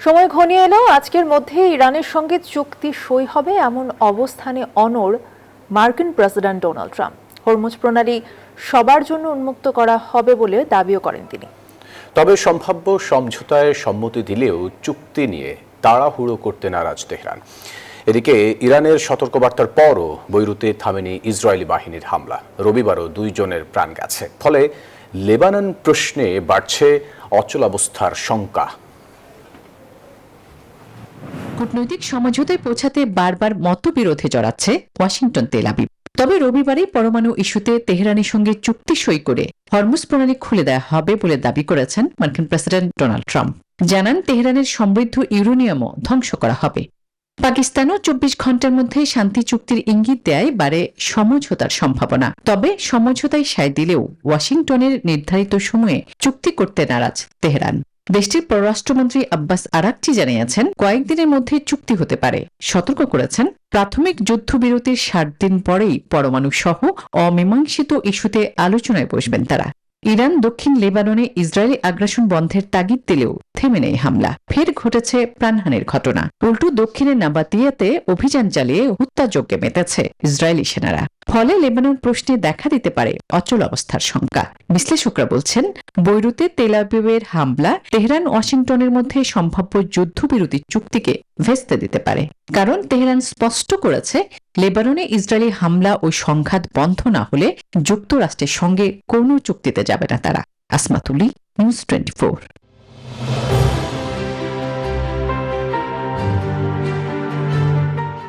সময় ঘনিয়ে এলেও আজকের মধ্যে ইরানের সঙ্গে চুক্তি সই হবে এমন অবস্থানে অনড় মার্কিন প্রেসিডেন্ট ডোনাল্ড ট্রাম্প। হরমুজ প্রণালী সবার জন্য উন্মুক্ত করা হবে বলে দাবিও করেন তিনি। তবে সম্ভাব্য সমঝোতায় সম্মতি দিলেও চুক্তি নিয়ে তাড়াহুড়ো করতে নারাজ তেহরান। এদিকে ইরানের সতর্কবার্তার পরও বৈরুতে থামেনি ইসরায়েলি বাহিনীর হামলা। রবিবারও 2 জনের প্রাণ গেছে। ফলে লেবানন প্রশ্নে বাড়ছে অচলাবস্থার শঙ্কা। কূটনৈতিক সমঝোতায় পৌঁছাতে বারবার মতবিরোধে জড়াচ্ছে ওয়াশিংটন তেল আবিব। তবে রবিবারই পরমাণু ইস্যুতে তেহরানের সঙ্গে চুক্তি সই করে হরমুজ প্রণালী খুলে দেওয়া হবে বলে দাবি করেছেন মার্কিন প্রেসিডেন্ট ডোনাল্ড ট্রাম্প। জানান তেহরানের সমৃদ্ধ ইউরেনিয়ামও ধ্বংস করা হবে। পাকিস্তানও 24 ঘন্টার মধ্যে শান্তি চুক্তির ইঙ্গিত দেয় বাড়ে সমঝোতার সম্ভাবনা। তবে সমঝোতায় সায় দিলেও ওয়াশিংটনের নির্ধারিত সময়ে চুক্তি করতে নারাজ তেহরান। দেশটির পররাষ্ট্রমন্ত্রী আব্বাস আরাকচি জানিয়েছেন কয়েকদিনের মধ্যে চুক্তি হতে পারে। সতর্ক করেছেন প্রাথমিক যুদ্ধবিরতির 60 দিন পরেই পরমাণু সহ অমীমাংসিত ইস্যুতে আলোচনায় বসবেন তারা। ইরান দক্ষিণ লেবাননে ইসরায়েলি আগ্রাসন বন্ধের তাগিদ দিলেও থেমে নেই হামলা। ফের ঘটেছে প্রাণহানির ঘটনা। উল্টো দক্ষিণের নাবাতিয়াতে অভিযান চালিয়ে হত্যাযজ্ঞে মেতেছে ইসরায়েলি সেনারা। ফলে লেবানন প্রশ্নে দেখা দিতে পারে অচল অবস্থার শঙ্কা। বিশ্লেষকরা বলছেন বৈরুতে তেল আবিবের হামলা তেহরান ওয়াশিংটনের মধ্যে সম্ভাব্য যুদ্ধবিরতি চুক্তিকে ভেস্তে দিতে পারে। কারণ তেহরান স্পষ্ট করেছে লেবাননে ইসরায়েলি হামলা ও সংঘাত বন্ধ না হলে যুক্তরাষ্ট্রের সঙ্গে কোনো চুক্তিতে যাবে না তারা। আসমাতুলি, নিউজ 24।